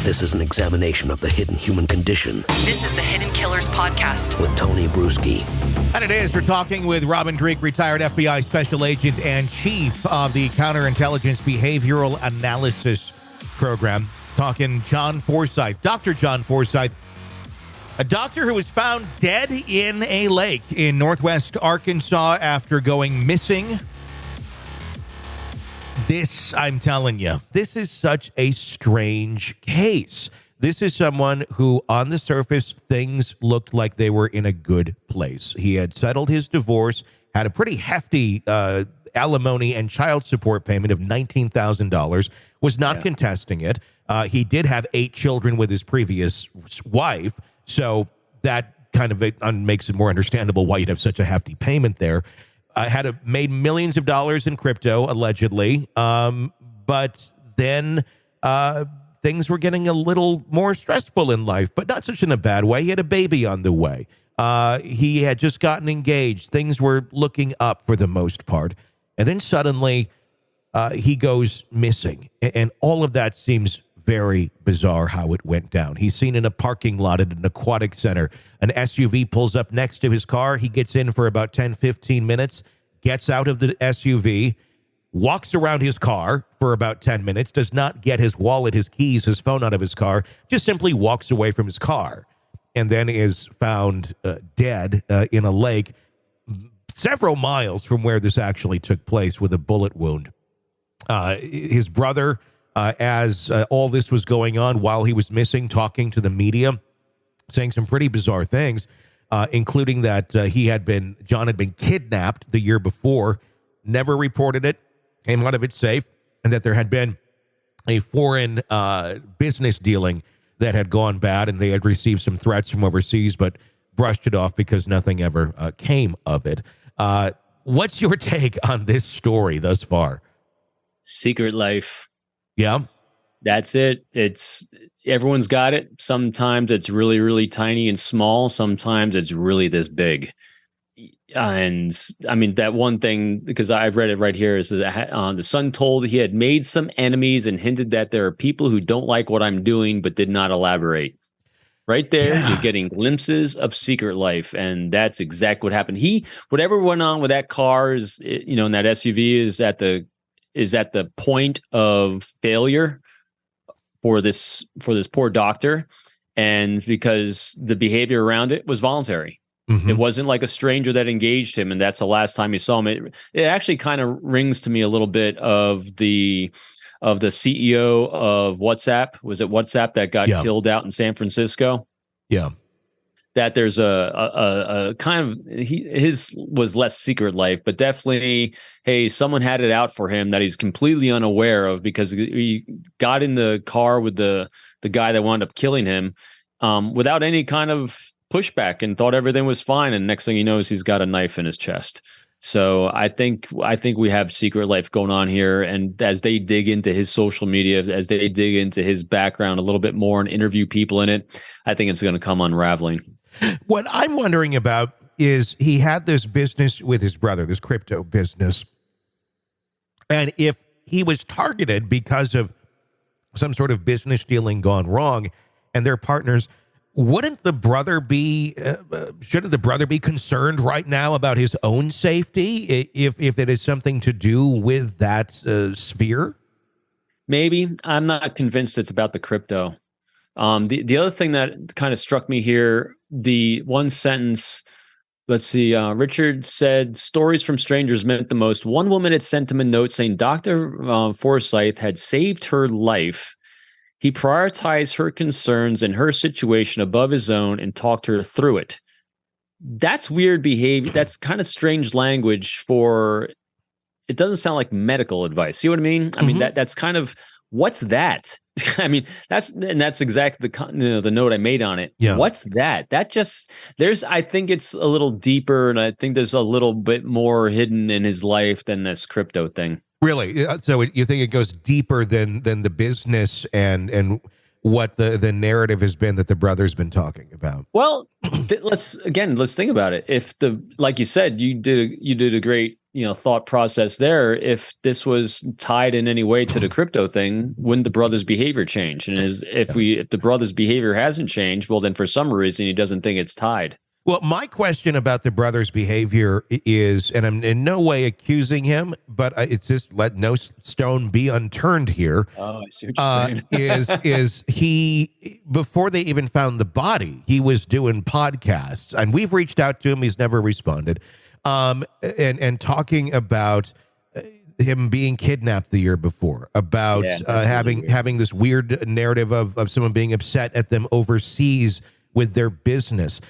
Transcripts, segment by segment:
This is an examination of the hidden human condition. This is the Hidden Killers Podcast with Tony Brueski. And it is. We're talking with Robin Dreeke, retired FBI special agent and chief of the counterintelligence behavioral analysis program. Talking John Forsythe, Dr. John Forsythe, a doctor who was found dead in a lake in northwest Arkansas after going missing. This, I'm telling you, this is such a strange case. This is someone who, on the surface, things looked like they were in a good place. He had settled his divorce, had a pretty hefty alimony and child support payment of $19,000, was not contesting it. He did have 8 children with his previous wife, so that kind of makes it more understandable why you'd have such a hefty payment there. Made millions of dollars in crypto, allegedly, but then things were getting a little more stressful in life, but not such in a bad way. He had a baby on the way. He had just gotten engaged. Things were looking up for the most part. And then suddenly he goes missing. And all of that seems very bizarre how it went down. He's seen in a parking lot at an aquatic center. An SUV pulls up next to his car. He gets in for about 10, 15 minutes, gets out of the SUV, walks around his car for about 10 minutes, does not get his wallet, his keys, his phone out of his car, just simply walks away from his car, and then is found dead in a lake several miles from where this actually took place with a bullet wound. His brother, as all this was going on while he was missing, talking to the media, saying some pretty bizarre things, including that John had been kidnapped the year before, never reported it, came out of it safe, and that there had been a foreign business dealing that had gone bad, and they had received some threats from overseas, but brushed it off because nothing ever came of it. What's your take on this story thus far? Secret life. Yeah. That's it. Everyone's got it. Sometimes it's really, really tiny and small. Sometimes it's really this big. And I mean, that one thing, because I've read it right here, is that the son told he had made some enemies and hinted that there are people who don't like what I'm doing, but did not elaborate. Right there, You're getting glimpses of secret life, and that's exactly what happened. Whatever went on with that car and that SUV is at the point of failure for this poor doctor, and because the behavior around it was voluntary. Mm-hmm. It wasn't like a stranger that engaged him, and that's the last time he saw him. It actually kind of rings to me a little bit of the CEO of WhatsApp. Was it WhatsApp that got killed out in San Francisco? Yeah. That there's a kind of his was less secret life, but definitely, hey, someone had it out for him that he's completely unaware of, because he got in the car with the guy that wound up killing him without any kind of pushback, and thought everything was fine. And next thing he knows, he's got a knife in his chest. So I think we have secret life going on here. And as they dig into his social media, as they dig into his background a little bit more and interview people in it, I think it's going to come unraveling. What I'm wondering about is he had this business with his brother, this crypto business. And if he was targeted because of some sort of business dealing gone wrong and their partners, shouldn't the brother be concerned right now about his own safety if it is something to do with that sphere? Maybe. I'm not convinced it's about the crypto. The other thing that kind of struck me here, the one sentence, let's see, Richard said, stories from strangers meant the most. One woman had sent him a note saying Dr. Forsythe had saved her life. He prioritized her concerns and her situation above his own and talked her through it. That's weird behavior. That's kind of strange language it doesn't sound like medical advice. See what I mean? I mean, that's kind of, what's that? I mean, that's exactly the note I made on it. Yeah. What's that? That just, I think it's a little deeper, and I think there's a little bit more hidden in his life than this crypto thing. Really? So you think it goes deeper than the business and what the narrative has been that the brother's been talking about? Well, let's think about it. If like you said, you did a great thought process there. If this was tied in any way to the crypto thing, wouldn't the brother's behavior change? And if the brother's behavior hasn't changed, well, then for some reason he doesn't think it's tied. Well, my question about the brother's behavior is, and I'm in no way accusing him, but it's just let no stone be unturned here. Oh, I see what you're saying. is he, before they even found the body, he was doing podcasts, and we've reached out to him. He's never responded. And talking about him being kidnapped the year before, about having this weird narrative of someone being upset at them overseas with their business.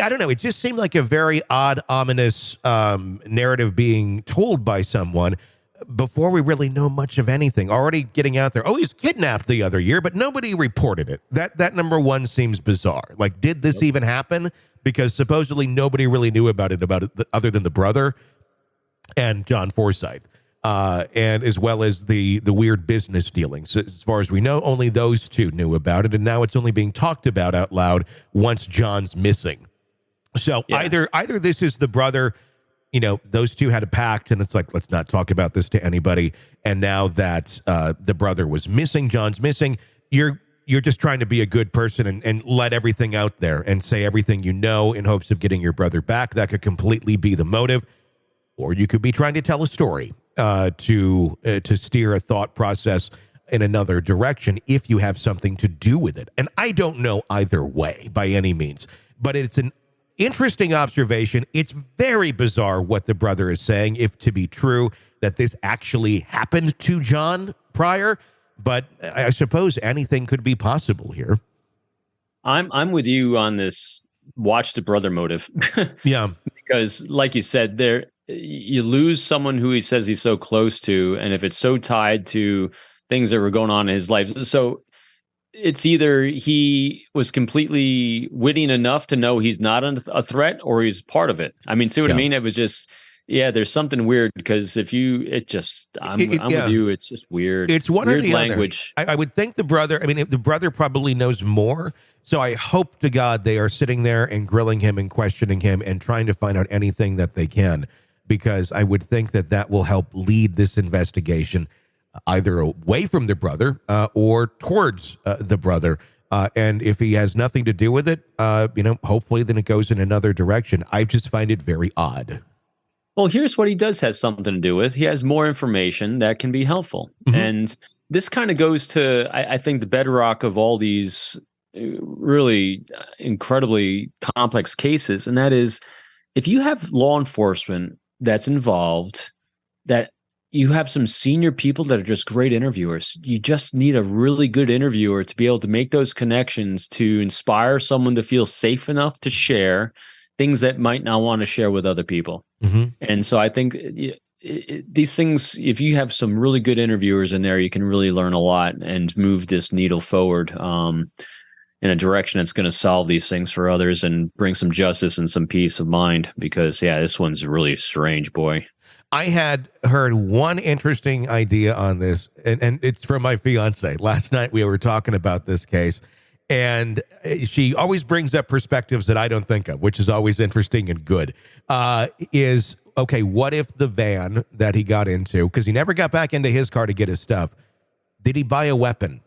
I don't know. It just seemed like a very odd, ominous narrative being told by someone before we really know much of anything. Already getting out there, oh, he's kidnapped the other year, but nobody reported it. That number one seems bizarre. Like, did this even happen? Because supposedly nobody really knew about it other than the brother and John Forsythe. And as well as the weird business dealings. As far as we know, only those two knew about it, and now it's only being talked about out loud once John's missing. So either this is the brother, those two had a pact, and it's like, let's not talk about this to anybody. And now that the brother was missing, John's missing, you're just trying to be a good person and let everything out there and say everything you know in hopes of getting your brother back. That could completely be the motive. Or you could be trying to tell a story to steer a thought process in another direction if you have something to do with it. And I don't know either way by any means, but it's an interesting observation. It's very bizarre what the brother is saying, if to be true, that this actually happened to John prior. But I suppose anything could be possible here. I'm with you on this watch the brother motive. Yeah. Because like you said, you lose someone who he says he's so close to, and if it's so tied to things that were going on in his life, so it's either he was completely witty enough to know he's not a threat, or he's part of it. I mean, see what I mean? It was just, there's something weird, because I'm with you. It's just weird. It's one weird or the language. Other. I would think the brother, the brother probably knows more. So I hope to God they are sitting there and grilling him and questioning him and trying to find out anything that they can, because I would think that will help lead this investigation either away from the brother or towards the brother. And if he has nothing to do with it, hopefully then it goes in another direction. I just find it very odd. Well, here's what he does have something to do with. He has more information that can be helpful. Mm-hmm. And this kind of goes to, I think, the bedrock of all these really incredibly complex cases. And that is, if you have law enforcement that's involved, that you have some senior people that are just great interviewers. You just need a really good interviewer to be able to make those connections, to inspire someone to feel safe enough to share things that might not want to share with other people. Mm-hmm. And so I think these things, if you have some really good interviewers in there, you can really learn a lot and move this needle forward in a direction that's going to solve these things for others and bring some justice and some peace of mind. Because, this one's really strange, boy. I had heard one interesting idea on this, and it's from my fiance. Last night we were talking about this case, and she always brings up perspectives that I don't think of, which is always interesting and good. Okay, what if the van that he got into, because he never got back into his car to get his stuff, did he buy a weapon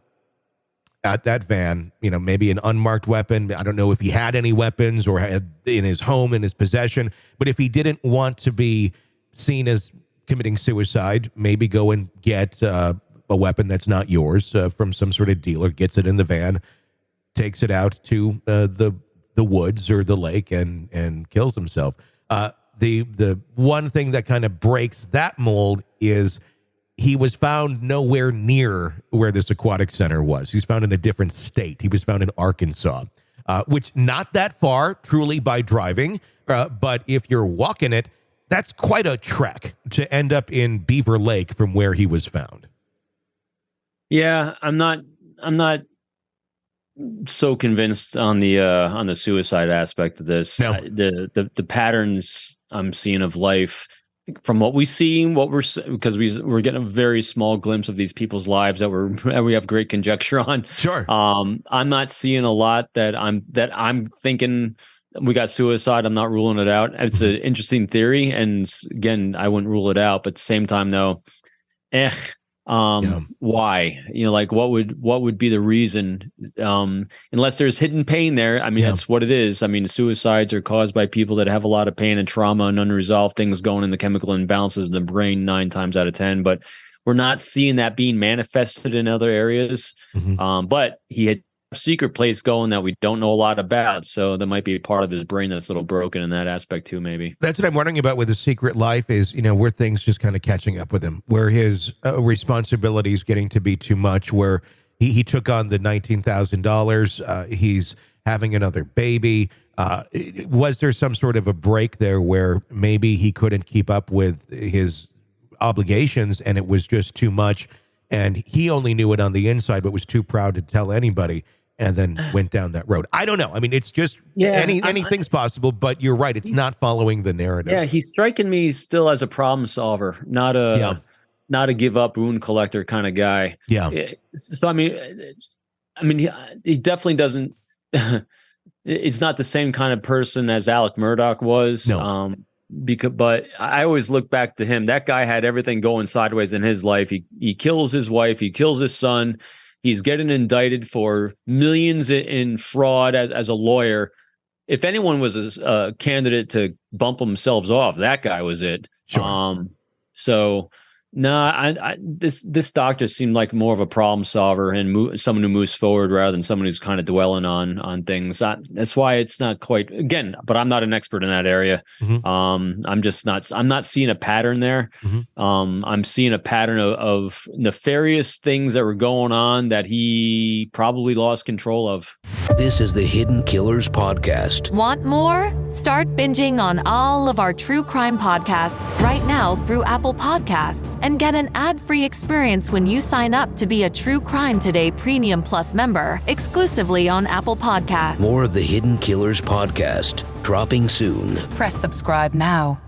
at that van? Maybe an unmarked weapon. I don't know if he had any weapons or had in his home, in his possession, but if he didn't want to be seen as committing suicide, maybe go and get a weapon that's not yours from some sort of dealer, gets it in the van, takes it out to the woods or the lake and kills himself. The one thing that kind of breaks that mold is he was found nowhere near where this aquatic center was. He's found in a different state. He was found in Arkansas, which not that far, truly, by driving. But if you're walking it, that's quite a trek to end up in Beaver Lake from where he was found. Yeah, I'm not so convinced on the suicide aspect of this. No. The patterns I'm seeing of life from what we see, because we're getting a very small glimpse of these people's lives that we have great conjecture on. Sure. I'm not seeing a lot that I'm thinking we got suicide. I'm not ruling it out. It's an interesting theory, and again, I wouldn't rule it out. But at the same time, though, why? Like what would be the reason? Unless there's hidden pain there. I mean, that's what it is. I mean, suicides are caused by people that have a lot of pain and trauma and unresolved things going in the chemical imbalances in the brain 9 times out of 10. But we're not seeing that being manifested in other areas. But he had a secret place going that we don't know a lot about. So there might be a part of his brain that's a little broken in that aspect too, maybe. That's what I'm wondering about with his secret life is, where things just kind of catching up with him, where his responsibilities getting to be too much, where he took on the $19,000. He's having another baby. Was there some sort of a break there where maybe he couldn't keep up with his obligations and it was just too much? And he only knew it on the inside, but was too proud to tell anybody, and then went down that road. I don't know. I mean, it's just anything's possible, but you're right. It's not following the narrative. Yeah, he's striking me still as a problem solver, not a give up wound collector kind of guy. Yeah. So I mean, he definitely doesn't. It's not the same kind of person as Alec Murdoch was. No. But I always look back to him. That guy had everything going sideways in his life. He kills his wife. He kills his son. He's getting indicted for millions in fraud as a lawyer. If anyone was a candidate to bump themselves off, that guy was it. Sure. This doctor seemed like more of a problem solver and someone who moves forward rather than someone who's kind of dwelling on things. That's why it's not quite, again, but I'm not an expert in that area. I'm not seeing a pattern there. I'm seeing a pattern of nefarious things that were going on that he probably lost control of. This is the Hidden Killers Podcast. Want more? Start binging on all of our true crime podcasts right now through Apple Podcasts and get an ad-free experience when you sign up to be a True Crime Today Premium Plus member exclusively on Apple Podcasts. More of the Hidden Killers Podcast, dropping soon. Press subscribe now.